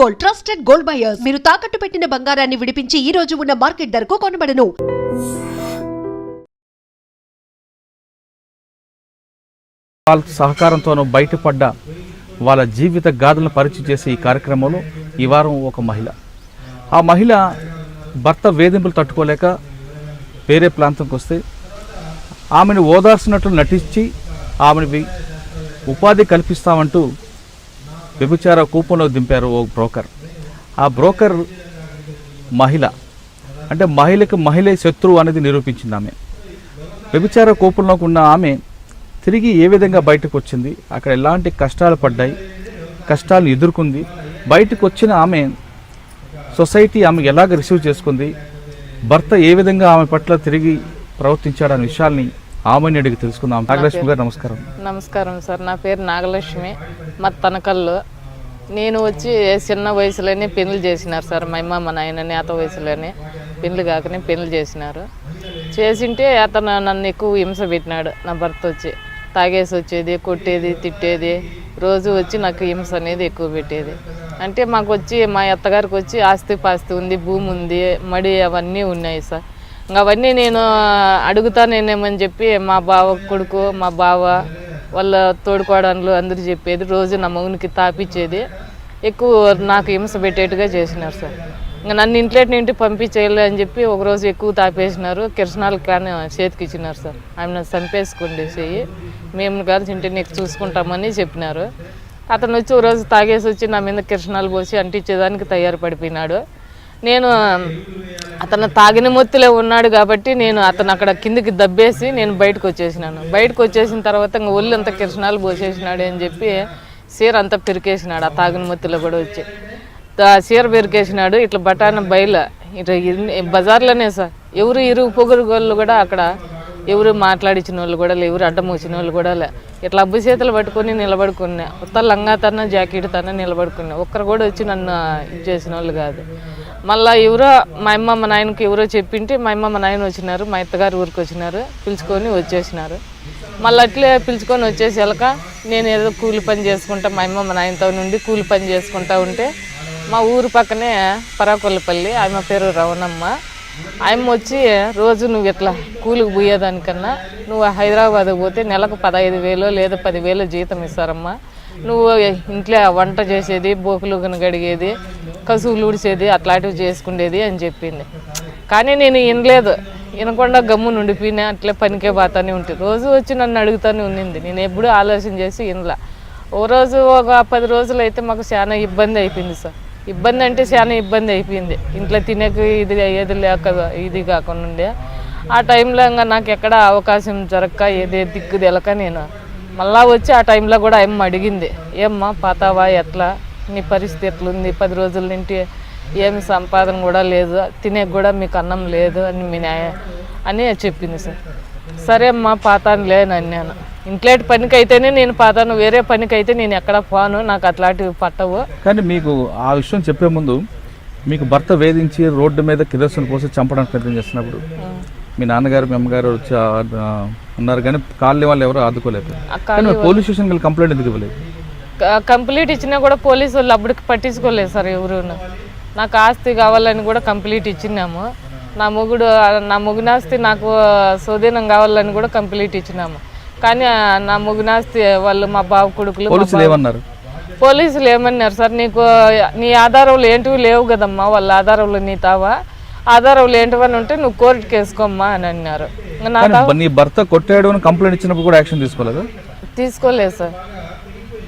Gold, trusted gold buyers. మీరు తాకట్టు పెట్టిన బంగారాన్ని విడిపించి ఈ రోజు ఉన్న మార్కెట్ ధరకు కొనబడను. వాళ్ళ సహకారంతోనూ బయటపడ్డ వాళ్ళ జీవిత గాథలను పరిచయం చేసే ఈ కార్యక్రమంలో ఈ వారం ఒక మహిళ, ఆ మహిళ భర్త వేధింపులు తట్టుకోలేక వేరే ప్రాంతంకి వస్తే ఆమెను ఓదార్చినట్లు నటించి ఆమెను ఉపాధి కల్పిస్తామంటూ వ్యభిచార కూపంలో దింపారు ఓ బ్రోకర్. ఆ బ్రోకర్ మహిళ, అంటే మహిళకు మహిళే శత్రువు అనేది నిరూపించింది ఆమె. వ్యభిచార కూపంలోకి ఉన్న ఆమె తిరిగి ఏ విధంగా బయటకు వచ్చింది, అక్కడ ఎలాంటి కష్టాలు పడ్డాయి, కష్టాలను ఎదుర్కొంది, బయటకు వచ్చిన ఆమె సొసైటీ ఆమె ఎలాగ రిసీవ్ చేసుకుంది, భర్త ఏ విధంగా ఆమె పట్ల తిరిగి ప్రవర్తించాడనే విషయాల్ని ఆమెని అడిగి తెలుసుకుందాం. నాగలక్ష్మి గారు నమస్కారం. నమస్కారం సార్, నా పేరు నాగలక్ష్మి. మా తనకల్లు. నేను వచ్చి చిన్న వయసులోనే పెళ్లి చేసినారు సార్. మా అమ్మ మా నాయన నేత వయసులోనే పెళ్లి కాకనే పెళ్లి చేసినారు. చేసింటే అతను నన్ను ఎక్కువ హింస పెట్టినాడు. నా భర్త వచ్చి తాగేసి వచ్చేది, కొట్టేది, తిట్టేది, రోజు వచ్చి నాకు హింస అనేది ఎక్కువ పెట్టేది. అంటే మాకు వచ్చి మా అత్తగారికి వచ్చి ఆస్తి పాస్తి ఉంది, భూమి ఉంది, మడి అవన్నీ ఉన్నాయి సార్. అవన్నీ నేను అడుగుతానేమని చెప్పి మా బావ కొడుకు, మా బావ వాళ్ళ తోడుకోవడాలు అందరూ చెప్పేది. రోజు నా మౌనికి తాపిచ్చేది, ఎక్కువ నాకు హింస పెట్టేట్టుగా చేసినారు సార్. ఇంకా నన్ను ఇంటి పంపించేయాలి అని చెప్పి ఒకరోజు ఎక్కువ తాపేసినారు. కిరసనాలు కానీ చేతికి ఇచ్చినారు సార్. ఆమె చంపేసుకుండేసి మేము కాదు ఇంటి నీకు చూసుకుంటామని చెప్పినారు. అతను వచ్చి ఒక రోజు తాగేసి వచ్చి నా మీద కిరసనాలు పోసి అంటించేదానికి తయారు పడిపోయినాడు. నేను అతను తాగిన మొత్తులో ఉన్నాడు కాబట్టి నేను అతను అక్కడ కిందికి దబ్బేసి నేను బయటకు వచ్చేసినాను. బయటకు వచ్చేసిన తర్వాత ఇంకా ఒళ్ళు అంతా కిరసనాలు పోసేసినాడు అని చెప్పి చీర అంతా పెరికేసినాడు. ఆ తాగిన మొత్తులో కూడా వచ్చి చీర పెరికేసినాడు. ఇట్లా బఠాన బయల ఇట్లా బజార్లోనే సార్ ఎవరు ఇరుగు పొగురు వాళ్ళు కూడా అక్కడ ఎవరు మాట్లాడించిన వాళ్ళు కూడా లే, ఎవరు అడ్డం వచ్చిన వాళ్ళు కూడా లే. ఇట్లా అబ్బు చేతులు పట్టుకొని నిలబడుకున్నా. ఉత్త లంగా తన జాకెట్ తన నిలబడుకున్నా. ఒక్కరు కూడా వచ్చి నన్ను ఇది చేసిన వాళ్ళు కాదు. మళ్ళీ ఎవరో మా అమ్మ మా నాయనకి ఎవరో చెప్పింటే మా అమ్మ మా నాయన వచ్చినారు, మా అత్తగారు ఊరికి వచ్చినారు, పిలుచుకొని వచ్చేసినారు. మళ్ళీ అట్లే పిలుచుకొని వచ్చేసి వెళ్ళక నేను ఏదో కూలి పని చేసుకుంటా మా అమ్మ మా నాయనతో నుండి కూలి పని చేసుకుంటా ఉంటే మా ఊరు పక్కనే పరాకొల్లపల్లి, ఆమె పేరు రవణమ్మ. ఆమె వచ్చి రోజు నువ్వు ఇట్లా కూలికి పోయేదానికన్నా నువ్వు హైదరాబాద్కి పోతే నెలకు 15,000 లేదా 10,000 జీతం ఇస్తారమ్మా. నువ్వు ఇంట్లో వంట చేసేది, బోకులు గడిగేది, కసువులు ఊడిసేది అట్లాంటివి చేసుకునేది అని చెప్పింది. కానీ నేను వినలేదు. వినకుండా గమ్మున ఉండిపోయినా అట్లే పనికే పోతానే ఉంటుంది. రోజు వచ్చి నన్ను అడుగుతూనే ఉన్నింది. నేను ఎప్పుడూ ఆలోచన చేసి వినలా. ఓ రోజు ఒక 10 రోజులు అయితే మాకు చాలా ఇబ్బంది అయిపోయింది సార్. ఇబ్బంది అంటే చాలా ఇబ్బంది అయిపోయింది. ఇంట్లో తినేకి ఇది ఏది లేక ఇది కాకుండా ఉండే. ఆ టైంలో ఇంకా నాకు ఎక్కడ అవకాశం జరగక ఏదే దిక్కు తెలక నేను మళ్ళా వచ్చి ఆ టైంలో కూడా అమ్మ అడిగింది, ఏమ్మా పాతావా, ఎట్లా నీ పరిస్థితి ఎట్లుంది, 10 రోజుల నుండి ఏమి సంపాదన కూడా లేదు, తినే కూడా మీకు అన్నం లేదు అని చెప్పింది సార్. సరే అమ్మా పాతాను లేనని నేను ఇంట్లోటి పనికి అయితేనే నేను పాతాను, వేరే పనికి అయితే నేను ఎక్కడ పోను, నాకు అట్లాంటివి పట్టవు. కానీ మీకు ఆ విషయం చెప్పే ముందు మీకు భర్త వేధించి రోడ్డు మీద కిరోసిన్ పోసి చంపడానికి ప్రయత్నం చేస్తున్నప్పుడు మీ నాన్నగారు మీ అమ్మగారు వచ్చి ఉన్నారు, కానీ కాలనీ వాళ్ళు ఎవరు ఆదుకోలేదు. పోలీస్ స్టేషన్కి వెళ్ళి కంప్లైంట్ ఎందుకు ఇవ్వలేదు? కంప్లీట్ ఇచ్చినా కూడా పోలీసు వాళ్ళు అప్పటికి పట్టించుకోలేదు సార్. ఎవరు నాకు ఆస్తి కావాలని కూడా కంప్లీట్ ఇచ్చినాము. నా మొగునాస్తి నాకు స్వాధీనం కావాలని కూడా కంప్లీట్ ఇచ్చినాము. కానీ నా మొగునాస్తి వాళ్ళు మా బావ కొడుకులు పోలీసులు ఏమన్నారు సార్, నీకు నీ ఆధారాలు ఏంటివి లేవు కదమ్మా, వాళ్ళ ఆధారాలు నీ తావా, ఆధారాలు ఏంటివని ఉంటే నువ్వు కోర్టుకి వేసుకోమ్మా అని అన్నారు. నీ భర్త కొట్టాడు అని కంప్లైంట్ ఇచ్చినప్పుడు కూడా యాక్షన్ తీసుకోలేదు? తీసుకోలేదు సార్,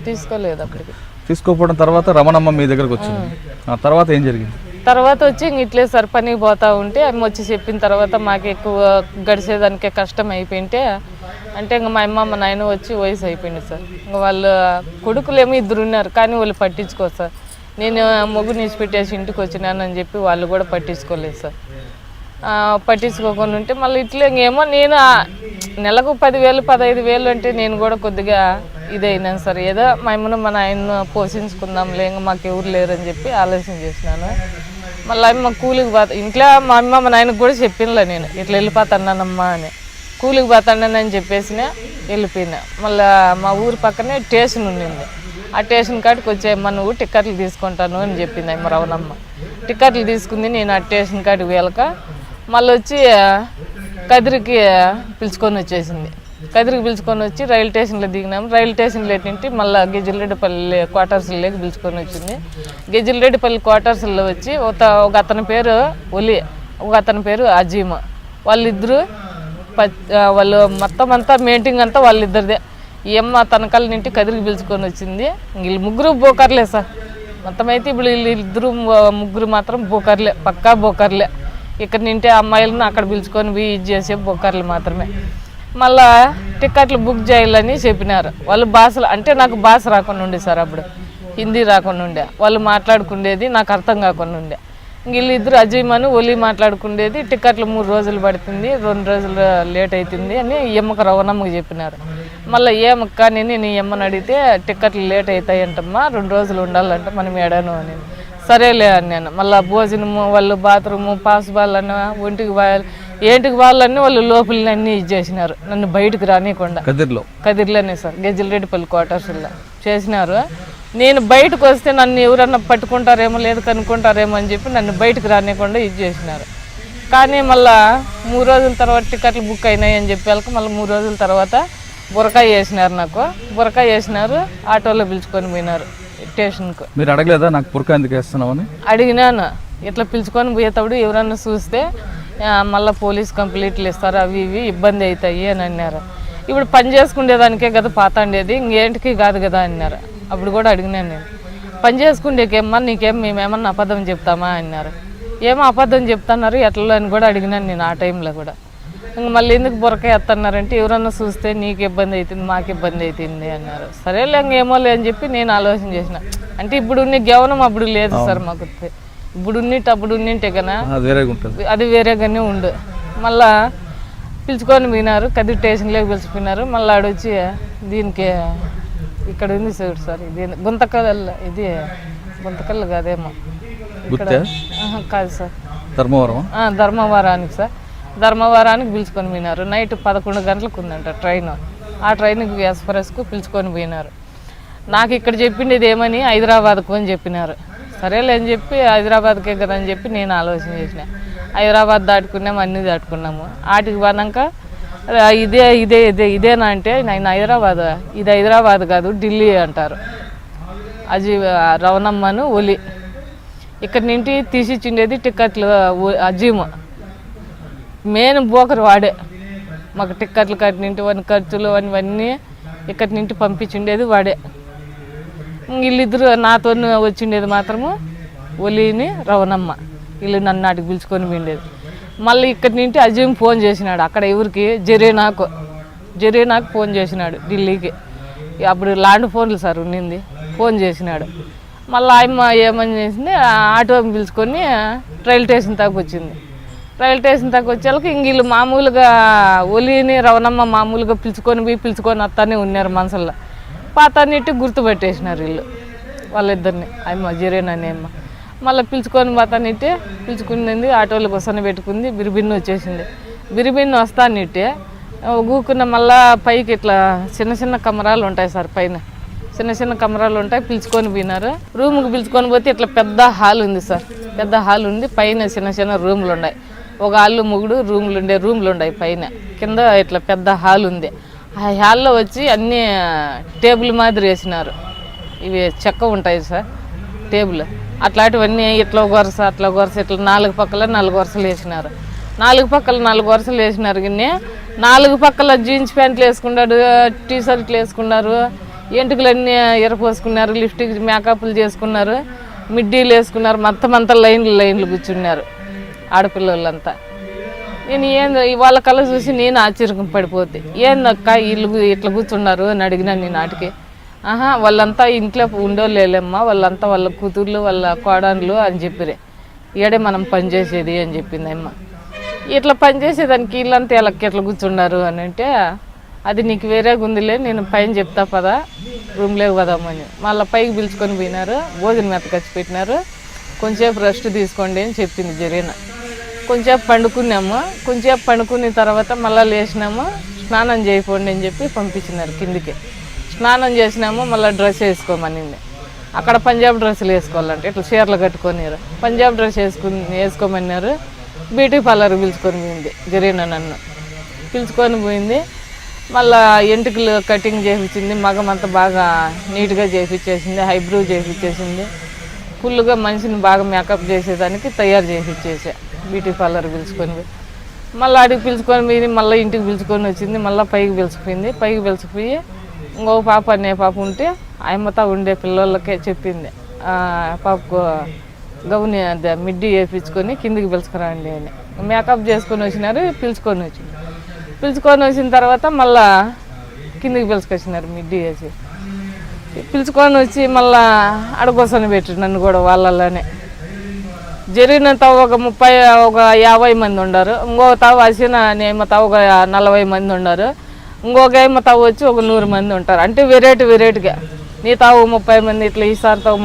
తీసుకోలేదు. అప్పటికి తీసుకోకపోవడం తర్వాత రమణమ్మ మీ దగ్గరకు వచ్చింది. ఆ తర్వాత ఏం జరిగింది? తర్వాత వచ్చి ఇంక ఇట్లే సార్ పనికి పోతా ఉంటే అమ్మ వచ్చి చెప్పిన తర్వాత మాకు ఎక్కువ గడిచేదానికే కష్టం అయిపోయింటే అంటే ఇంక మా అమ్మ మా నాయన వచ్చి వయసు అయిపోయింది సార్. ఇంక వాళ్ళ కొడుకులు ఏమో 2 ఉన్నారు, కానీ వాళ్ళు పట్టించుకోరు సార్. నేను మొగ్గు నిలిచిపెట్టేసి ఇంటికి వచ్చినానని చెప్పి వాళ్ళు కూడా పట్టించుకోలేదు సార్. పట్టించుకోకుండా ఉంటే మళ్ళీ ఇట్లా ఇంకేమో నేను నెలకు 10,000 15,000 అంటే నేను కూడా కొద్దిగా ఇదైనాను సార్. ఏదో మా అమ్మను మా నాయన పోషించుకుందాంలే, ఇంకా మాకు ఎవరు లేరని చెప్పి ఆలోచన చేసినాను. మళ్ళీ అమ్మ కూలికి పోతా ఇంట్లో మా అమ్మ మా నాయనకు కూడా చెప్పిందిలే నేను ఇట్లా వెళ్ళిపోతానమ్మా అని. కూలికి పోతానని చెప్పేసిన వెళ్ళిపోయినా. మళ్ళీ మా ఊరి పక్కనే స్టేషన్ ఉండింది. ఆ స్టేషన్ కాడికి వచ్చేయమ్మ నువ్వు టిక్కెట్లు తీసుకుంటాను అని చెప్పింది అమ్మ రవణమ్మ. టిక్కెట్లు తీసుకుంది. నేను ఆ స్టేషన్ కాడికి వెళ్ళక మళ్ళీ వచ్చి కదిరికి పిలుచుకొని వచ్చేసింది. కదిరికి పిలుచుకొని వచ్చి రైలు స్టేషన్లో దిగినాము. రైలు స్టేషన్లో ఏంటంటే మళ్ళీ గెజిల్రెడ్డిపల్లి క్వార్టర్స్లోకి పిలుచుకొని వచ్చింది. గెజిల్రెడ్డిపల్లి క్వార్టర్స్లో వచ్చి ఒక అతని పేరు ఒలి, ఒక అతని పేరు అజీమ్. వాళ్ళిద్దరు వాళ్ళు మొత్తం అంతా మీటింగ్ అంతా వాళ్ళిద్దరిదే. ఈ అమ్మ తనకల్ నింటి కదిరికి పిలుచుకొని వచ్చింది. వీళ్ళు ముగ్గురు బోకర్లే సార్. మొత్తం అయితే ఇప్పుడు వీళ్ళిద్దరు ముగ్గురు మాత్రం బోకర్లే, పక్కా బోకర్లే. ఇక్కడ నింటే అమ్మాయిలను అక్కడ పిలుచుకొని పోయి ఇది చేసే బోకర్లు మాత్రమే. మళ్ళా టిక్కెట్లు బుక్ చేయాలని చెప్పినారు. వాళ్ళు భాషలు అంటే నాకు భాష రాకుండా ఉండే సార్, అప్పుడు హిందీ రాకుండా ఉండే. వాళ్ళు మాట్లాడుకుండేది నాకు అర్థం కాకుండా ఉండే. వీళ్ళిద్దరు అజయమని ఒలి మాట్లాడుకుండేది. టిక్కెట్లు 3 రోజులు పడుతుంది, 2 రోజులు లేట్ అవుతుంది అని ఈ అమ్మకు రవణమ్మకి చెప్పినారు. మళ్ళీ ఏమక్క నేను ఈ అమ్మని అడిగితే టిక్కెట్లు లేట్ అవుతాయంటమ్మా, 2 రోజులు ఉండాలంట మనం ఎడాను అని. సరేలే అని నేను. మళ్ళీ భోజనము, వాళ్ళు బాత్రూము, పాస్ బాళ్ళని, ఒంటికి బాయాలి, ఏంటికి వాళ్ళని వాళ్ళు లోపలని అన్నీ ఇచ్చేసినారు. నన్ను బయటకు రానియకుండా కదిర్లోనే సార్ గెజిల్రెడ్డిపల్లి క్వార్టర్స్లో చేసినారు. నేను బయటకు వస్తే నన్ను ఎవరన్నా పట్టుకుంటారేమో లేదు కనుక్కుంటారేమో అని చెప్పి నన్ను బయటకు రానియకుండా ఇది చేసినారు. కానీ మళ్ళీ 3 రోజుల తర్వాత టికెట్లు బుక్ అయినాయి అని చెప్పి మళ్ళీ 3 రోజుల తర్వాత బురకాయ వేసినారు. నాకు బురకాయ వేసినారు, ఆటోలో పిలుచుకొని పోయినారు స్టేషన్కు. మీరు అడగలేదా నాకు బురకాయ ఎందుకు వేస్తున్నామని? అడిగినాను. ఇట్లా పిలుచుకొని పోయేటప్పుడు ఎవరన్నా చూస్తే మళ్ళీ పోలీస్ కంప్లైంట్లు ఇస్తారు, అవి ఇవి ఇబ్బంది అవుతాయి అని అన్నారు. ఇప్పుడు పని చేసుకునేదానికే కదా పాత ఉండేది, ఇంకేంటికి కాదు కదా అన్నారు. అప్పుడు కూడా అడిగినాను నేను, పని చేసుకుండేకేమ్మా నీకేం మేమేమన్నా అబద్ధం చెప్తామా అన్నారు. ఏమో అబద్ధం చెప్తున్నారు ఎట్లా అని కూడా అడిగినాను నేను ఆ టైంలో కూడా. ఇంక మళ్ళీ ఎందుకు బురకాయ ఎత్తన్నారంటే ఎవరన్నా చూస్తే నీకు ఇబ్బంది అవుతుంది మాకు ఇబ్బంది అవుతుంది అన్నారు. సరేలే ఇంకేమోలే అని చెప్పి నేను ఆలోచన చేసిన. అంటే ఇప్పుడు ఉన్న గౌనం అప్పుడు లేదు సార్ మాకు. ఇప్పుడు ఉన్నట్టు అప్పుడు ఉన్నట్టే కదా, అది వేరేగానే ఉండు. మళ్ళా పిలుచుకొని పోయినారు, కదిరి స్టేషన్లోకి పిలిచిపోయినారు. మళ్ళీ ఆడొచ్చి దీనికి ఇక్కడ ఉంది సార్, ఇది గుంతకల్, ఇది గుంతకల్ కాదేమో కాదు సార్, ధర్మవరానికి సార్, ధర్మవరానికి పిలుచుకొని పోయినారు. నైట్ 11 గంటలకు ఉందంట ట్రైన్. ఆ ట్రైన్కి ఎక్స్ప్రెస్కు పిలుచుకొని పోయినారు. నాకు ఇక్కడ చెప్పిండేది ఏమని హైదరాబాద్కు అని చెప్పినారు. సరేలే అని చెప్పి హైదరాబాద్కే కదా అని చెప్పి నేను ఆలోచన చేసిన. హైదరాబాద్ దాటుకున్నాము, అన్నీ దాటుకున్నాము. ఆటికి పోనాక ఇదేనా అంటే నేను హైదరాబాద్, ఇది హైదరాబాద్ కాదు ఢిల్లీ అంటారు. రవణమ్మను ఒలి ఇక్కడ నుండి తీసిచ్చిండేది టిక్కెట్లు అజీమ్, మెయిన్ బోకర్ వాడే. మాకు టిక్కెట్లు కట్టినింటి ఖర్చులు అవన్నీ ఇక్కడి నుండి పంపించిండేది వాడే. వీళ్ళిద్దరు నాతో వచ్చిండేది మాత్రము ఒలిని రవణమ్మ. వీళ్ళు నన్ను నాటికి పిలుచుకొని పోయిండేది. మళ్ళీ ఇక్కడి నుండి అజీమ్ ఫోన్ చేసినాడు అక్కడ ఎవరికి, జరీనాకు ఫోన్ చేసినాడు ఢిల్లీకి. అప్పుడు ల్యాండ్ ఫోన్లు సార్ ఉన్నింది. ఫోన్ చేసినాడు. మళ్ళీ ఆయమ్మ ఏమని చేసింది, ఆటో పిలుచుకొని రైల్ స్టేషన్ దాకా వచ్చింది. రైల్ స్టేషన్ దాకా వచ్చేళ్ళకి ఇంక వీళ్ళు మామూలుగా ఒలిని రవణమ్మ మామూలుగా పిలుచుకొని వస్తానే ఉన్నారు మనసుల్లో. పాతాన్నిటి గుర్తుపెట్టేసినారు వీళ్ళు వాళ్ళిద్దరిని, అమ్మ జరేనని అమ్మ. మళ్ళీ పిలుచుకొని పాతాన్నిటి పిలుచుకునింది, ఆటోల కోసం పెట్టుకుంది. బిరిబిన్ను వచ్చేసింది. బిరిబిన్ను వస్తాన్నిటి ఊకున్న మళ్ళీ పైకి ఇట్లా చిన్న చిన్న కమరాలు ఉంటాయి సార్, పైన చిన్న చిన్న కమరాలు ఉంటాయి. పిలుచుకొని పోయినారు. రూమ్కి పిలుచుకొని పోతే ఇట్లా పెద్ద హాల్ ఉంది సార్, పెద్ద హాల్ ఉంది. పైన చిన్న చిన్న రూమ్లు ఉన్నాయి. ఒక ఆళ్ళు ముగ్గుడు రూమ్లు ఉన్నాయి పైన. కింద ఇట్లా పెద్ద హాల్ ఉంది. ఆ హాల్లో వచ్చి అన్నీ టేబుల్ మాదిరి వేసినారు. ఇవి చెక్క ఉంటాయి సార్ టేబుల్. అట్లాంటివన్నీ ఇట్లా ఒక వరుస అట్లా ఒక వరుస ఇట్లా 4 పక్కల 4 వరుసలు వేసినారు. 4 పక్కల 4 వరుసలు వేసినారు. కానీ 4 పక్కల జీన్స్ ప్యాంట్లు వేసుకున్నారు, టీ షర్ట్లు వేసుకున్నారు, ఎంటుకలన్నీ ఎరపోసుకున్నారు, లిప్స్టిక్ మేకప్లు చేసుకున్నారు, మిడ్డీలు వేసుకున్నారు. మొత్తం అంతా లైన్లు కూర్చున్నారు ఆడపిల్లలంతా. నేను వాళ్ళ కళ్ళ చూసి నేను ఆశ్చర్యం పడిపోతే, ఏందక్క వీళ్ళు ఇట్లా కూర్చున్నారు అని అడిగినాను నేను నాటికి. వాళ్ళంతా ఇంట్లో ఉండోలేమ్మా, వాళ్ళంతా వాళ్ళ కూతుర్లు వాళ్ళ కోడన్లు అని చెప్పిరే, ఈడే మనం పనిచేసేది అని చెప్పింది అమ్మ. ఇట్లా పనిచేసేదానికి వీళ్ళంతా వీళ్ళకి ఎట్లా కూర్చున్నారు అని అంటే, అది నీకు వేరేగా ఉందిలే, నేను పైన చెప్తా పదా రూమ్లోకి పోదామని. మళ్ళీ పైకి పిలుచుకొని పోయినారు. భోజనం మెత్తకొచ్చి పెట్టినారు. కొంచెంసేపు రెస్ట్ తీసుకోండి అని చెప్పింది జరీనా. కొంచెంసేపు పండుకున్నాము. కొంచెంసేపు పండుకున్న తర్వాత మళ్ళీ లేచినాము, స్నానం చేయకండి అని చెప్పి పంపించినారు కిందికి. స్నానం చేసినాము, మళ్ళీ డ్రెస్ వేసుకోమనింది. అక్కడ పంజాబ్ డ్రెస్సులు వేసుకోవాలంటే ఇట్లా చీరలు కట్టుకొనిరు. పంజాబ్ డ్రెస్ వేసుకోమన్నారు. బ్యూటీ పార్లర్కి పిలుచుకొని పోయింది జరీనా. నన్ను పిలుచుకొని పోయింది. మళ్ళీ ఎంటుకలు కటింగ్ చేయించింది. మగమంతా బాగా నీట్గా చేయించేసింది. హైబ్రూ చేయించేసింది. ఫుల్గా మనిషిని బాగా మేకప్ చేసేదానికి తయారు చేయించేసా. బ్యూటీ పార్లర్ పిలుచుకొని పోయి మళ్ళీ అడిగి పిలుచుకొని పోయి మళ్ళీ ఇంటికి పిలుచుకొని వచ్చింది. మళ్ళీ పైకి పిలుచుకుపోయింది. పైకి పిలుచుకుపోయి ఇంకొక పాప అనే పాప ఉంటే ఆయమ్మతో ఉండే పిల్లలకే చెప్పింది, పాపకు గౌని అదే మిడ్డీ వేయించుకొని కిందికి పిలుచుకురండి అని. మేకప్ చేసుకొని వచ్చినారు. పిలుచుకొని వచ్చిన తర్వాత మళ్ళా కిందికి పిలుచుకొచ్చినారు మిడ్డీ వేసి. పిలుచుకొని వచ్చి మళ్ళా అడగొసని పెట్టి నన్ను కూడా వాళ్ళలోనే. జరిగినంత ఒక 50 మంది ఉన్నారు. ఇంకొక తావు వచ్చిన నేమతో ఒక 40 మంది ఉన్నారు. ఇంకొక ఏమో తావు వచ్చి ఒక 100 మంది ఉంటారు. అంటే వెరైటీగా నీ తావు 30 మంది, ఇట్లా ఈసారి తావు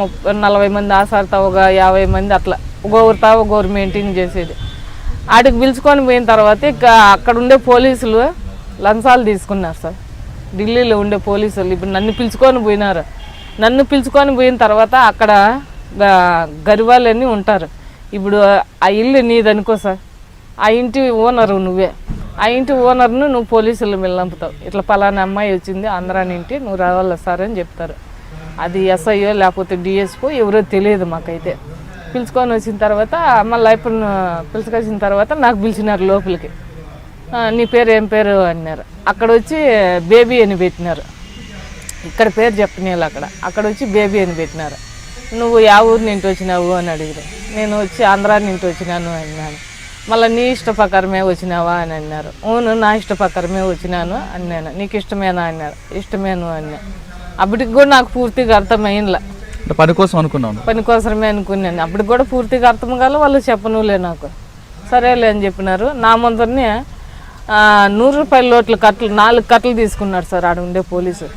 40 మంది, ఆ సారి తావు ఒక 50 మంది, అట్లా ఒక్కొక్కరు తావు ఒక్కొక్కరు మెయింటైన్ చేసేది. ఆడికి పిలుచుకొని పోయిన తర్వాత ఇక అక్కడ ఉండే పోలీసులు లంచాలు తీసుకున్నారు సార్. ఢిల్లీలో ఉండే పోలీసులు ఇప్పుడు నన్ను పిలుచుకొని పోయినారు. నన్ను పిలుచుకొని పోయిన తర్వాత అక్కడ గరివాళ్ళని ఉంటారు. ఇప్పుడు ఆ ఇల్లు నీదనుకో సార్, ఆ ఇంటి ఓనరు నువ్వే. ఆ ఇంటి ఓనర్ను నువ్వు పోలీసుల మీద నంపుతావు. ఇట్లా పలానా అమ్మాయి వచ్చింది ఆంధ్రాని ఇంటి, నువ్వు రావాలా సార్ అని చెప్తారు. అది ఎస్ఐయో లేకపోతే డిఎస్పో ఎవరో తెలియదు మాకైతే. పిలుచుకొని వచ్చిన తర్వాత మళ్ళీ ఇప్పుడు పిలుచుకొచ్చిన తర్వాత నాకు పిలిచినారు లోపలికి. నీ పేరు ఏం పేరు అన్నారు. అక్కడ వచ్చి బేబీ అని పెట్టినారు. ఇక్కడ పేరు చెప్పనేళ్ళు అక్కడ వచ్చి బేబీ అని పెట్టినారు. నువ్వు యా ఊరు నింటి వచ్చినావు అని అడిగారు. నేను వచ్చి ఆంధ్రా నింటి వచ్చినాను అన్నాను. మళ్ళీ నీ ఇష్ట ప్రకారమే వచ్చినావా అని అన్నారు. అవును నా ఇష్ట ప్రకారమే వచ్చినాను అన్నాను. నీకు ఇష్టమేనా అన్నారు. ఇష్టమేను అన్నా. అప్పటికి కూడా నాకు పూర్తిగా అర్థమైందిలా. పని కోసం అనుకున్నాను, పని కోసమే అనుకున్నాను. అప్పటికి కూడా పూర్తిగా అర్థం కాల. వాళ్ళు చెప్పనులే నాకు. సరేలే అని చెప్పినారు. నా ముందరనే 100 రూపాయల నోట్ల కట్టలు 4 కట్టలు తీసుకున్నాడు సార్ ఆడ ఉండే పోలీసు.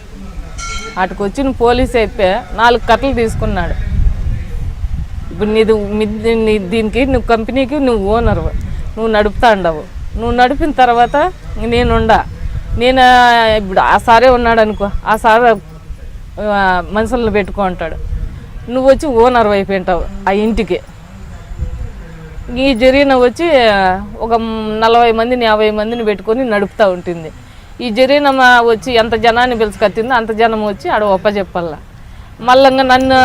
అటుకు వచ్చిన పోలీసు అయితే 4 కట్టలు తీసుకున్నాడు. ఇప్పుడు దీనికి నువ్వు కంపెనీకి నువ్వు ఓనరు, నువ్వు నడుపుతా ఉండవు. నువ్వు నడిపిన తర్వాత నేను ఇప్పుడు ఆ సారే ఉన్నాడు అనుకో, ఆ సార్ మనుషులను పెట్టుకో అంటాడు. నువ్వు వచ్చి ఓనర్ అయిపోయింటావు ఆ ఇంటికి. ఈ జరీనా వచ్చి ఒక 40 మందిని 50 మందిని పెట్టుకొని నడుపుతూ ఉంటుంది. ఈ జరీనా వచ్చి ఎంత జనాన్ని పిలుచుకొచ్చిందో అంత జనం వచ్చి ఆడ ఒప్పచెప్పాల. మళ్ళీ నన్ను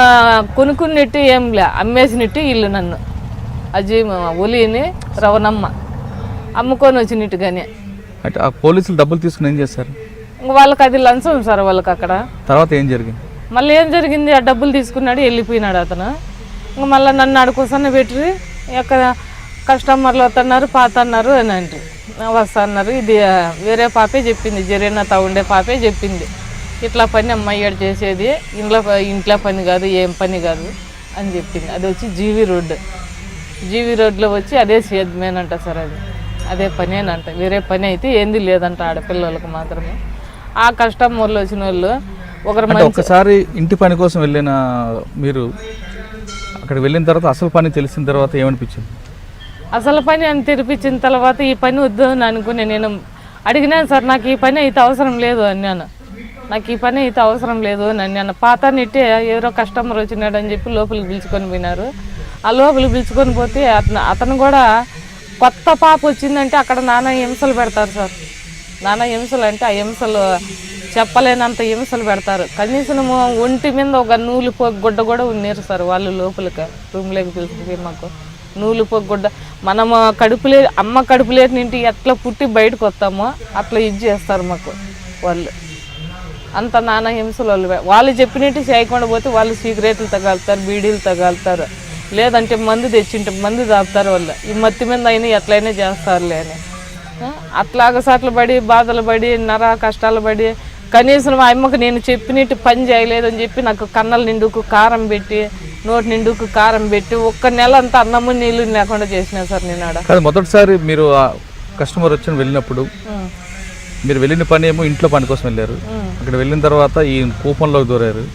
కొనుక్కున్నట్టు ఏంలే, అమ్మేసినట్టు ఇల్లు నన్ను అజీ ఒలిని రవణమ్మ అమ్ముకొని వచ్చినట్టుగానే. అంటే ఆ పోలీసులు డబ్బులు తీసుకుని ఏం చేస్తారు? వాళ్ళకి అది లంచం సార్. వాళ్ళకి అక్కడ తర్వాత ఏం జరిగింది? మళ్ళీ ఏం జరిగింది, ఆ డబ్బులు తీసుకున్నాడు, వెళ్ళిపోయినాడు అతను. ఇంకా మళ్ళీ నన్ను అడుకోసన్న పెట్టి ఎక్కడ కస్టమర్లు వస్తున్నారు పాతన్నారు అని అంటే వస్తున్నారు. ఇది వేరే పాపే చెప్పింది, జరీనా ఉండే పాపే చెప్పింది, ఇట్లా పని అమ్మాయి చేసేది ఇంట్లో పని కాదు, ఏం పని కాదు అని చెప్పింది. అది వచ్చి జీవీ రోడ్లో వచ్చి అదే సేద్మేనంట సార్. అదే పనేనంట, వేరే పని అయితే ఏంది లేదంట ఆడపిల్లలకు మాత్రమే. ఆ కస్టమర్లు వచ్చిన వాళ్ళు ఒకసారి ఇంటి పని కోసం వెళ్ళిన మీరు అక్కడ వెళ్ళిన తర్వాత అసలు పని తెలిసిన తర్వాత ఏమనిపించింది? అసలు పని అని తెరిపించిన తర్వాత ఈ పని వద్దు అని అనుకునే. నేను అడిగినాను సార్, నాకు ఈ పని అయితే అవసరం లేదు అన్నాను. నాకు ఈ పని అయితే అవసరం లేదు అని అన్నాను. పాత నెట్టే ఎవరో కస్టమర్ వచ్చినాడు అని చెప్పి లోపలికి పిలుచుకొని పోయినారు. ఆ లోపలికి పిలుచుకొని పోతే అతను కూడా కొత్త పాప వచ్చిందంటే అక్కడ నానా హింసలు పెడతారు సార్. నానా హింసలు అంటే ఆ హింసలు చెప్పలేనంత హింసలు పెడతారు. కనీసం ఒంటి మీద ఒక నూలు గుడ్డ కూడా ఉన్నారు సార్. వాళ్ళు లోపలికి రూమ్లోకి పిలుచుకుపోయి మాకు నూలు గుడ్డ, మనము అమ్మ కడుపులేటి నింటి ఎట్లా పుట్టి బయటకు వస్తామో అట్లా ఇది చేస్తారు మాకు వాళ్ళు. అంత నానా హింసలు వాళ్ళు చెప్పినట్టు చేయకుండా పోతే వాళ్ళు సిగరెట్లు తగాలుతారు, బీడీలు తగాలుతారు, లేదంటే మందు తెచ్చింటే మందు దాపుతారు. వాళ్ళు ఈ మత్తి మీద అయినా ఎట్లయినా చేస్తారులే అని అట్లాగ సాట్లు పడి బాధలు పడి కష్టాలు పడి కనీసం మా అమ్మకు నేను చెప్పినట్టు పని చేయలేదని చెప్పి నాకు కన్నల నిండుకు కారం పెట్టి నోటి నిండుకు కారం పెట్టి 1 నెల అంతా అన్నము నీళ్ళు లేకుండా చేసినా సార్. నేను ఆడ మొదటిసారి మీరు కస్టమర్ వచ్చి వెళ్ళినప్పుడు మీరు వెళ్ళిన పని ఏమో ఇంట్లో పని కోసం వెళ్ళారు. అక్కడ వెళ్ళిన తర్వాత ఈ కూపంలోకి దూరారు.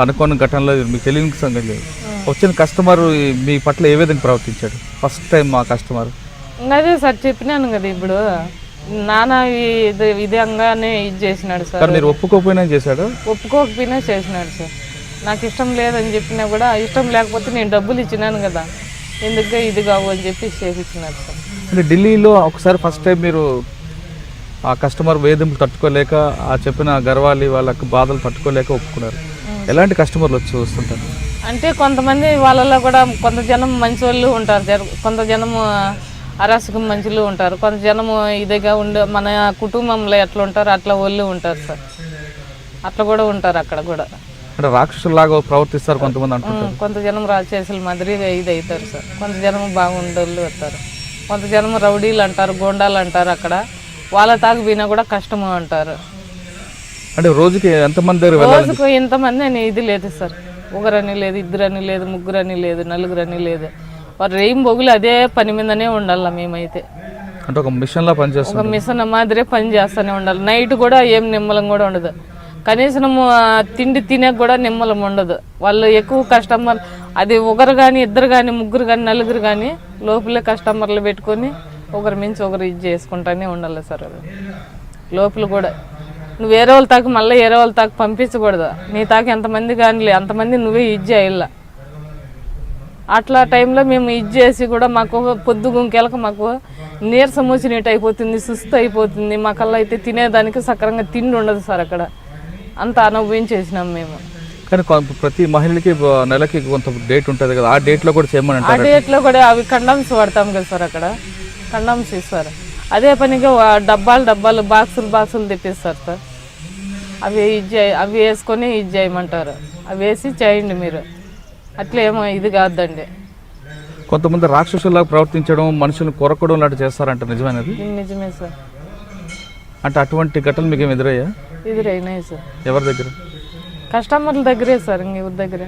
అనుకోని ఘటనలో మీకు తెలియని సంగతి లేదు. వచ్చిన కస్టమర్ మీ పట్ల ఏ విధంగా ప్రవర్తించాడు ఫస్ట్ టైం? మా కస్టమర్ అదే సార్ చెప్పినాను కదా, ఇప్పుడు నాన్న ఇది విధంగానే ఇది చేసినాడు సార్. కానీ మీరు ఒప్పుకోకపోయినా చేశాడు? ఒప్పుకోకపోయినా చేసినాడు సార్. నాకు ఇష్టం లేదని చెప్పినా కూడా ఇష్టం లేకపోతే నేను డబ్బులు ఇచ్చినాను కదా, ఎందుకు ఇది కావు అని చెప్పి చేపించినాడు సార్. అంటే ఢిల్లీలో ఒకసారి ఫస్ట్ టైం మీరు ఆ కస్టమర్ వేధింపులు తట్టుకోలేక, ఆ చెప్పిన గర్వాలి వాళ్ళకి బాధలు తట్టుకోలేక ఒప్పుకున్నారు. ఎలాంటి కస్టమర్లు వచ్చి వస్తుంటారు? అంటే కొంతమంది వాళ్ళలో కూడా కొంత జనం మంచి వాళ్ళు ఉంటారు, కొంత జనము అరాచకం మంచులు ఉంటారు, కొంత జనము ఇదిగా ఉండే మన కుటుంబంలో ఎట్లా ఉంటారు అట్లా వాళ్ళు ఉంటారు సార్. అట్లా కూడా ఉంటారు అక్కడ కూడా. అంటే రాక్షసులాగా ప్రవర్తిస్తారు కొంతమంది అంటుంటారు. కొంత జనం రాక్షసుల మాదిరిగా ఇది అవుతారు సార్. కొంత జనం బాగుండోళ్ళు వస్తారు, కొంత జనం రౌడీలు అంటారు, గోండాలు అంటారు. అక్కడ వాళ్ళ తాగు పోయినా కూడా కష్టము అంటారు. అంటే రోజుకి ఎంతమంది దగ్గర వెళ్ళాలి? రోజుకు ఇంతమంది అని ఇది లేదు సార్. ఒకరని లేదు, ఇద్దరని లేదు, ముగ్గురని లేదు, నలుగురని లేదు. వారు రేయిం బొగులు అదే పని మీదనే ఉండాలి. మేమైతే అంటే ఒక మిషన్లా పనిచేస్తాం, ఒక మిషన్ మాదిరే పని చేస్తూనే ఉండాలి. నైట్ కూడా ఏం నిమ్మలం కూడా ఉండదు, కనీసం తిండి తినే కూడా నిమ్మలం ఉండదు. వాళ్ళు ఎక్కువ కస్టమర్, అది ఒకరు కానీ ఇద్దరు కానీ ముగ్గురు కానీ నలుగురు కానీ లోపలే కస్టమర్లు పెట్టుకొని ఒకరి మించి ఒకరు ఇది చేసుకుంటానే ఉండాలి సార్. లోపల కూడా నువ్వు వేరే వాళ్ళ తాకు మళ్ళీ వేరే వాళ్ళ తాకు పంపించకూడదు. నీ తాకు ఎంతమంది కానీ అంతమంది నువ్వే ఇది చేయాల. అట్లా టైంలో మేము ఇది చేసి కూడా మాకు పొద్దు గుంకెలకు మాకు నీరసం వచ్చినట్టు అయిపోతుంది, సుస్తు అయిపోతుంది. మాకల్లా అయితే తినేదానికి సక్రంగా తిండి ఉండదు సార్. అక్కడ అంత అనుభవించేసినాం మేము. కానీ ప్రతి మహిళకి నెలకి కొంత డేట్ ఉంటుంది కదా, ఆ డేట్లో కూడా చేయమని ఆ డేట్లో కూడా అవి కండమ్స్ వాడతాం కదా సార్. అక్కడ కండమ్స్ ఇస్తారు. అదే పనిగా డబ్బాలు బాక్సులు తెప్పిస్తారు సార్. అవి వేసుకొని ఇది చేయమంటారు. అవి వేసి చేయండి మీరు, అట్లా ఏమో ఇది కాదండి. కొంతమంది రాక్షసులాగా ప్రవర్తించడం, మనుషులు కొరకడం లాంటి చేస్తారంట, నిజమైనది? నిజమే సార్. అంటే అటువంటి ఘటనలు మీకు ఎదురయ్యా? ఎదురైనాయి సార్. ఎవరి దగ్గర? కస్టమర్ల దగ్గరే సార్. ఎవరి దగ్గర,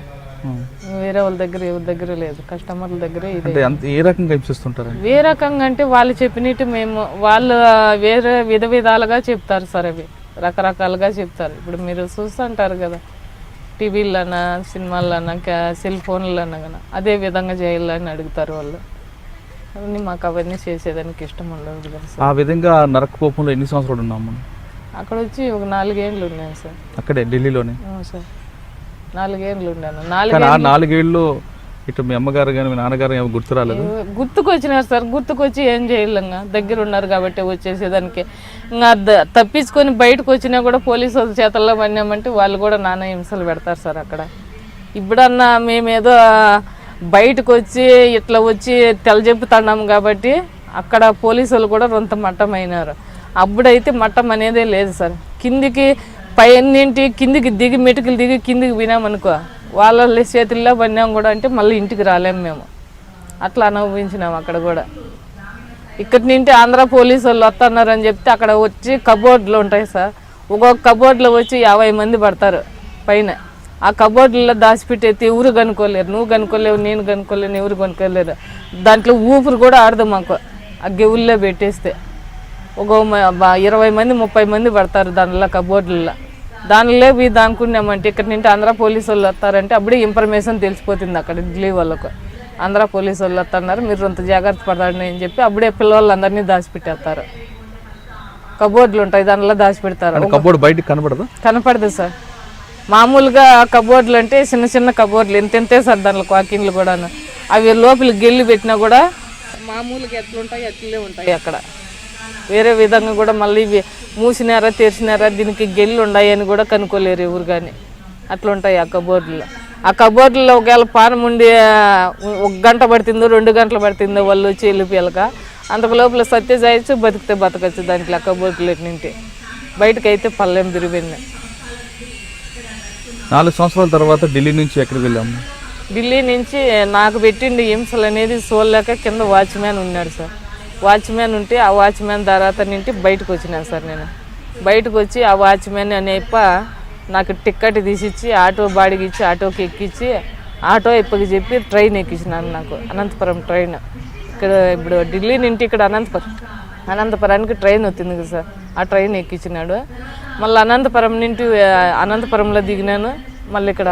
వేరే వాళ్ళ దగ్గర ఎవరి దగ్గర లేదు, కస్టమర్ల దగ్గరే. అంటే ఏ రకంగా హింసిస్తుంటారు? ఏ రకంగా అంటే వాళ్ళు చెప్పినట్టు మేము, వాళ్ళు వేరే విధాలుగా చెప్తారు సార్. అవి రకరకాలుగా చెప్తారు. ఇప్పుడు మీరు చూస్తుంటారు కదా టీవీలన్నా, సినిమాలన్నా, సెల్ ఫోన్లన్నా కానీ అదే విధంగా చేయాలని అడుగుతారు వాళ్ళు. అవన్నీ మాకు అవన్నీ చేసేదానికి ఇష్టం ఉండదు కదా సార్. ఆ విధంగా నరకకోపంలో ఎన్ని సంవత్సరాలు ఉన్నాము? అక్కడ వచ్చి ఒక 4 ఏళ్ళు ఉన్నాను సార్. అక్కడే ఢిల్లీలోనే? సార్ 4 ఏళ్ళు ఉన్నాను. 4 ఏళ్ళు ఇటు మీ అమ్మగారు కానీ మీ నాన్నగారు ఏమో గుర్తు రాలేదు? గుర్తుకొచ్చినారు సార్. గుర్తుకొచ్చి ఏం చేయలేంగా, దగ్గర ఉన్నారు కాబట్టి వచ్చేసేదానికి. ఇంకా తప్పించుకొని బయటకు వచ్చినా కూడా పోలీసు వాళ్ళ చేతల్లో పడినామంటే వాళ్ళు కూడా నానా హింసలు పెడతారు సార్ అక్కడ. ఇప్పుడన్నా మేమేదో బయటకు వచ్చి ఇట్లా వచ్చి తెలజెప్పుతున్నాం కాబట్టి అక్కడ పోలీసు వాళ్ళు కూడా రొంత మట్టమైనారు. అప్పుడైతే మట్టం అనేదే లేదు సార్. కిందికి పైనింటి కిందికి దిగి మెటుకులు దిగి కిందికి వినామనుకో వాళ్ళ చేతుల్లో పడినాం కూడా అంటే మళ్ళీ ఇంటికి రాలేము మేము. అట్లా అనుభవించినాం అక్కడ కూడా. ఇక్కడి నుండి ఆంధ్ర పోలీసు వాళ్ళు వస్తున్నారని చెప్తే అక్కడ వచ్చి కబోర్డులు ఉంటాయి సార్. ఒక్కొక్క కబోర్డులో వచ్చి 50 మంది పడతారు పైన. ఆ కబోర్డుల్లో దాచిపెట్టేది ఎవరు కనుక్కోలేరు. నువ్వు కనుక్కోలేవు, నేను కనుక్కోలేను, ఎవరు కనుక్కోలేరు. దాంట్లో ఊపిరి కూడా ఆడదు మాకు. ఆ గెవుల్లో పెట్టేస్తే ఒక 20 మంది 30 మంది పడతారు దానిలో కబోర్డుల్లో. దానిలో పోయి దానుకున్నామంటే ఇక్కడ నుండి ఆంధ్ర పోలీసు వాళ్ళు వస్తారంటే అప్పుడే ఇన్ఫర్మేషన్ తెలిసిపోతుంది అక్కడ ఢిల్లీ వాళ్ళకు. ఆంధ్ర పోలీసు వాళ్ళు వస్తున్నారు, మీరు అంత జాగ్రత్త పడండి అని చెప్పి అప్పుడే పిల్లవాళ్ళందరినీ దాచిపెట్టేస్తారు. కబోర్డులు ఉంటాయి, దానిలో దాచిపెడతారు. కబోర్డు బయటకు కనపడదు? కనపడదు సార్. మామూలుగా కబోర్డులు అంటే చిన్న చిన్న కబోర్డులు ఎంతే సార్. దాంట్లో వాకిన్లు కూడా అవి లోపలికి గెల్లి పెట్టినా కూడా మామూలుగా ఎట్లుంటాయి అట్లే ఉంటాయి అక్కడ. వేరే విధంగా కూడా మళ్ళీ మూసినారా తెరిచినారా దీనికి గెల్లు ఉన్నాయి అని కూడా కనుక్కోలేరు ఎవరు కానీ. అట్లుంటాయి ఆ కబోర్డులో. ఆ కబోర్డులో ఒకవేళ పానం ఉండి 1 గంట పడుతుందో 2 గంటలు పడుతుందో వాళ్ళు వచ్చి వెళ్ళిపోయాక అంతకు లోపల సత్య చేయొచ్చు, బతికితే బతకచ్చు దాంట్లో. ఆ కబోర్డులు నింటి బయటకు అయితే పల్లెం తిరిగిపోయింది. 4 సంవత్సరాల తర్వాత ఢిల్లీ నుంచి ఎక్కడికి వెళ్ళాము? ఢిల్లీ నుంచి నాకు పెట్టిండి హింసలు అనేది చూడలేక కింద వాచ్మ్యాన్ ఉన్నాడు సార్. వాచ్మ్యాన్ ఉంటే ఆ వాచ్మ్యాన్ తర్వాత నుండి బయటకు వచ్చినాను సార్. నేను బయటకు వచ్చి ఆ వాచ్మ్యాన్ అనేప్ప నాకు టిక్కెట్ తీసిచ్చి ఆటో బాడికి ఇచ్చి ఆటోకి ఎక్కించి ఆటో ఇప్పటికి చెప్పి ట్రైన్ ఎక్కించినాను. నాకు అనంతపురం ట్రైన్. ఇక్కడ ఇప్పుడు ఢిల్లీ నుండి ఇక్కడ అనంతపురానికి ట్రైన్ వచ్చింది కదా సార్. ఆ ట్రైన్ ఎక్కించినాడు. మళ్ళీ అనంతపురం నుండి అనంతపురంలో దిగినాను. మళ్ళీ ఇక్కడ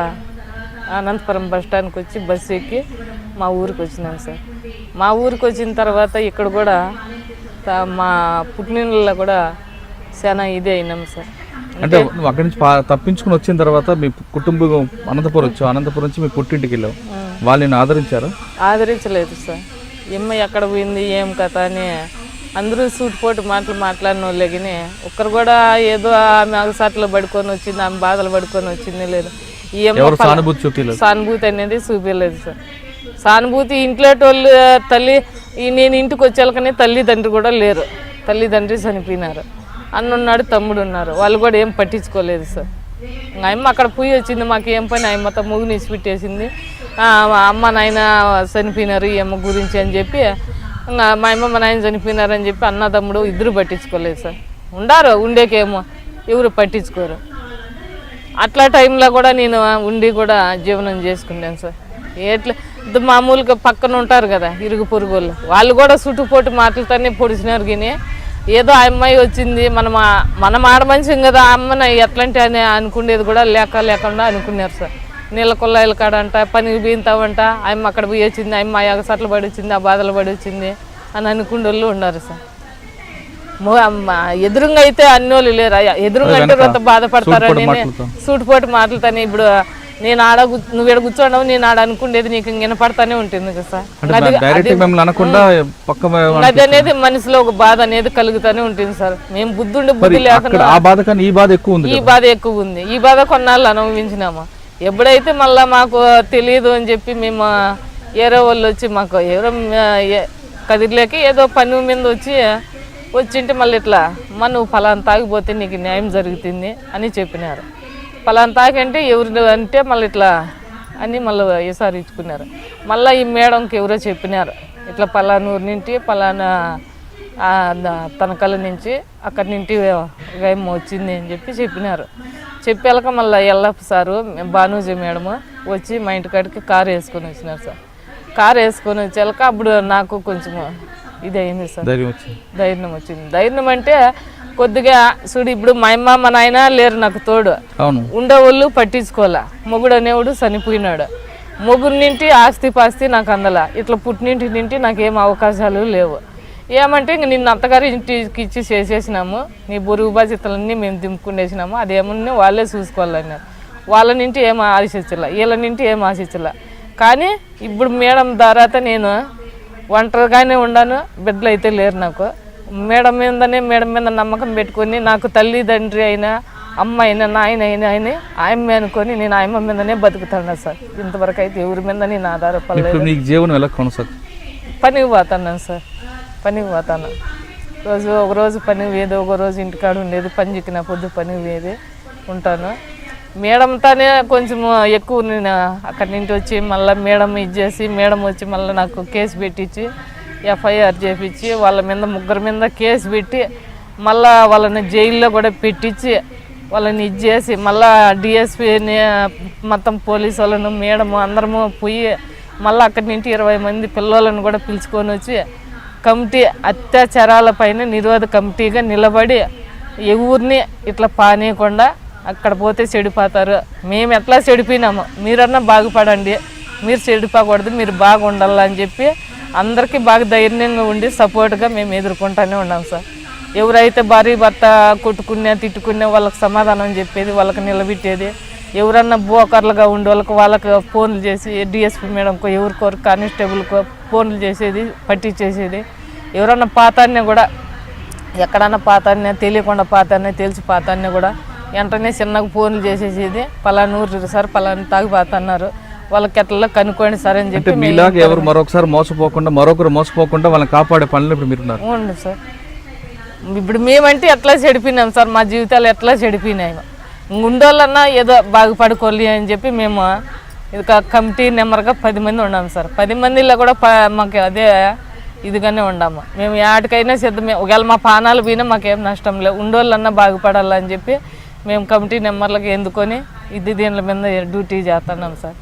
అనంతపురం బస్ స్టాండ్కి వచ్చి బస్సు ఎక్కి మా ఊరికి వచ్చినాను సార్. మా ఊరికి వచ్చిన తర్వాత ఇక్కడ కూడా మా పుట్టినలో కూడా చాలా ఇదే అయినాం సార్. అంటే నువ్వు అక్కడి నుంచి తప్పించుకుని వచ్చిన తర్వాత మీ కుటుంబం అనంతపురం వచ్చావు, అనంతపురం నుంచి మీ పుట్టింటికి వెళ్ళావు, వాళ్ళు నేను ఆదరించారా? ఆదరించలేదు సార్. ఎక్కడ పోయింది ఏం కథ అని అందరూ సూటిపోటు మాట్లాడిన వాళ్ళే కానీ ఒక్కరు కూడా ఏదో ఆమె అగసాట్లో పడుకొని వచ్చింది, ఆమె బాధలు పడుకొని వచ్చింది లేదు. ఈ సానుభూతి అనేది చూపించలేదు సార్. సానుభూతి ఇంట్లో వాళ్ళు తల్లి నేను ఇంటికి వచ్చేళ్ళకనే తల్లిదండ్రి కూడా లేరు, తల్లిదండ్రి చనిపోయినారు, అన్నున్నాడు తమ్ముడు ఉన్నారు, వాళ్ళు కూడా ఏం పట్టించుకోలేదు సార్. ఆయమ్మ అక్కడ పోయి వచ్చింది, మాకు ఏం పని ఆయమ్మతో ముగ్గుని ఇచ్చిపెట్టేసింది. అమ్మ నాయన చనిపోయినారు ఈ అమ్మ గురించి అని చెప్పి మా అమ్మ మా నాయన చనిపోయినారని చెప్పి అన్న తమ్ముడు ఇద్దరు పట్టించుకోలేదు సార్. ఉండేకేమో ఎవరు పట్టించుకోరు. అట్లా టైంలో కూడా నేను ఉండి కూడా జీవనం చేసుకున్నాను సార్. ఎట్లా మామూలుగా పక్కన ఉంటారు కదా ఇరుగు పొరుగు వాళ్ళు కూడా చుట్టుపోటు మాటలతోనే పొడిచినారు. కానీ ఏదో ఆ అమ్మాయి వచ్చింది మనం ఆడమనిషం కదా ఆ అమ్మని ఎట్లాంటి అని అనుకునేది కూడా లేకుండా అనుకున్నారు సార్. నీళ్ళ కొల్లాయిల కాడంట పనికి పోయింతావంట ఆయమ్మ అక్కడ పోయి వచ్చింది, ఆయమ్మ ఎగసట్లు పడి వచ్చింది, ఆ బాధలు పడి వచ్చింది అని అనుకునే వాళ్ళు ఉన్నారు సార్. ఎదురుగా అయితే అన్ని వాళ్ళు లేరు. ఎదురుగా అంటే కొంత బాధపడతారని సూటిపోటు మాటలతోనే ఇప్పుడు నేను నువ్వు ఇక్కడ కూర్చోండవు నేను ఆడ అనుకునేది నీకు వినపడతానే ఉంటుంది కదా సార్. అది అనేది మనసులో ఒక బాధ అనేది కలుగుతానే ఉంటుంది సార్. మేము బుద్ధుండి బుద్ధి లేకుండా ఈ బాధ ఎక్కువ ఉంది. ఈ బాధ కొన్నాళ్ళు అనుభవించినాము. ఎప్పుడైతే మళ్ళీ మాకు తెలియదు అని చెప్పి మేము ఏరో వాళ్ళు వచ్చి మాకు ఎవరో కదిరిలేక ఏదో పని మీద వచ్చింటే మళ్ళీ ఇట్లా నువ్వు ఫలానా తాగిపోతే నీకు న్యాయం జరుగుతుంది అని చెప్పినారు. ఫలానా తాగంటే ఎవరు అంటే మళ్ళీ ఇట్లా అని మళ్ళీ విసారించుకున్నారు. మళ్ళీ ఈ మేడంకి ఎవరో చెప్పినారు ఇట్లా పలానూరు నుండి పలానా తనకల నుంచి అక్కడి నుండి ఏమో వచ్చింది అని చెప్పినారు. చెప్పాక మళ్ళీ ఎల్లప్ప సారు భానుజీ మేడము వచ్చి మా ఇంటికాడికి కారు వేసుకొని వచ్చినారు సార్. కారు వేసుకొని వచ్చాక అప్పుడు నాకు కొంచెం ఇది అయింది సార్, ధైర్యం వచ్చింది. ధైర్యం అంటే కొద్దిగా చూడు ఇప్పుడు మా అమ్మ మా నాయన లేరు నాకు తోడు, ఉండేవాళ్ళు పట్టించుకోలే, మొగుడు అనేవాడు చనిపోయినాడు, మొగుడు నింటి ఆస్తి పాస్తి నాకు అందల, ఇట్లా పుట్టినింటి నింటి నాకేం అవకాశాలు లేవు. ఏమంటే ఇంక నిన్ను అత్తగారి ఇంటికి ఇచ్చి చేసేసినాము, నీ బొరుగు బాధ్యతలన్నీ మేము దింపుకునేసినాము, అదేమన్నా వాళ్ళే చూసుకోవాలన్నారు. వాళ్ళ నింటి ఏం ఆశించలే, వీళ్ళ నింటి ఏం ఆశించలే. కానీ ఇప్పుడు మేడం తర్వాత నేను ఒంటరిగానే ఉన్నాను, బిడ్డలు అయితే లేరు నాకు. మేడం మీద నమ్మకం పెట్టుకొని నాకు తల్లిదండ్రి అయినా అమ్మ అయినా నాయన అయినా అని ఆయమ్మ అనుకొని నేను ఆయమ్మ మీదనే బతుకుతాను సార్. ఇంతవరకు అయితే ఎవరి మీద నేను ఆధారపడలేదు. పనికి పోతున్నాను సార్, పనికి పోతాను. ఒకరోజు పని వేది, ఒకరోజు ఇంటికాడ ఉండేది, పని చిక్కిన పొద్దు పని వేది ఉంటాను. మేడంతోనే కొంచెం ఎక్కువ నేను అక్కడి నుంచి వచ్చి మళ్ళీ మేడం ఇచ్చేసి మేడం వచ్చి మళ్ళీ నాకు కేసు పెట్టించి ఎఫ్ఐఆర్ చేపించి వాళ్ళ మీద ముగ్గురు మీద కేసు పెట్టి మళ్ళీ వాళ్ళని జైల్లో కూడా పెట్టించి వాళ్ళని ఇచ్చేసి మళ్ళీ డిఎస్పీని మొత్తం పోలీసు వాళ్ళను మేడము అందరము పోయి మళ్ళీ అక్కడి నుంచి 20 మంది పిల్లలను కూడా పిలుచుకొని వచ్చి కమిటీ అత్యాచారాల పైన నిరోధ కమిటీగా నిలబడి ఎవరిని ఇట్లా పానీయకుండా అక్కడ పోతే చెడిపోతారు, మేము ఎట్లా చెడిపోయినాము మీరన్నా బాగుపడండి, మీరు చెడిపోకూడదు, మీరు బాగుండాలని చెప్పి అందరికీ బాగా ధైర్యంగా ఉండి సపోర్ట్గా మేము ఎదుర్కొంటూనే ఉన్నాం సార్. ఎవరైతే భార్య భర్త కొట్టుకున్నా తిట్టుకున్నా వాళ్ళకి సమాధానం చెప్పేది, వాళ్ళకి నిలబెట్టేది, ఎవరన్నా బోకర్లుగా ఉండే వాళ్ళకి ఫోన్లు చేసి డిఎస్పీ మేడంకో ఎవరికోరు కానిస్టేబుల్కో ఫోన్లు చేసేది, పట్టించేసేది. ఎవరన్నా పాతాన్ని కూడా ఎక్కడన్నా పాతాన్ని తెలియకుండా పాతాన్ని తెలిసి పాతాన్ని కూడా వెంటనే చిన్నగా ఫోన్లు చేసేసేది, పలానూరు సార్ పలానా తాగిపోతున్నారు వాళ్ళకి ఎట్లా కనుక్కోండి సార్ అని చెప్పి. ఎవరు మరొకసారి మరొకరు మోసపోకుండా వాళ్ళని కాపాడే పనులు ఇప్పుడు మీరు ఉండు సార్. ఇప్పుడు మేమంటే ఎట్లా చెడిపోయినాం సార్, మా జీవితాలు ఎట్లా చెడిపోయినాయి, ఉండోళ్ళన్నా ఏదో బాగుపడుకోవాలి అని చెప్పి మేము ఇది కమిటీ నెంబర్గా 10 మంది ఉన్నాము సార్. 10 మందిలో కూడా మాకు అదే ఇదిగానే ఉన్నాము. మేము ఏటికైనా సిద్ధమే, ఒకవేళ మా పానాలు పోయినా మాకేం నష్టం లేదు, ఉండోళ్ళన్నా బాగుపడాలని చెప్పి మేము కమిటీ నెంబర్లకు ఎందుకొని దీనిల మీద డ్యూటీ చేస్తున్నాం సార్.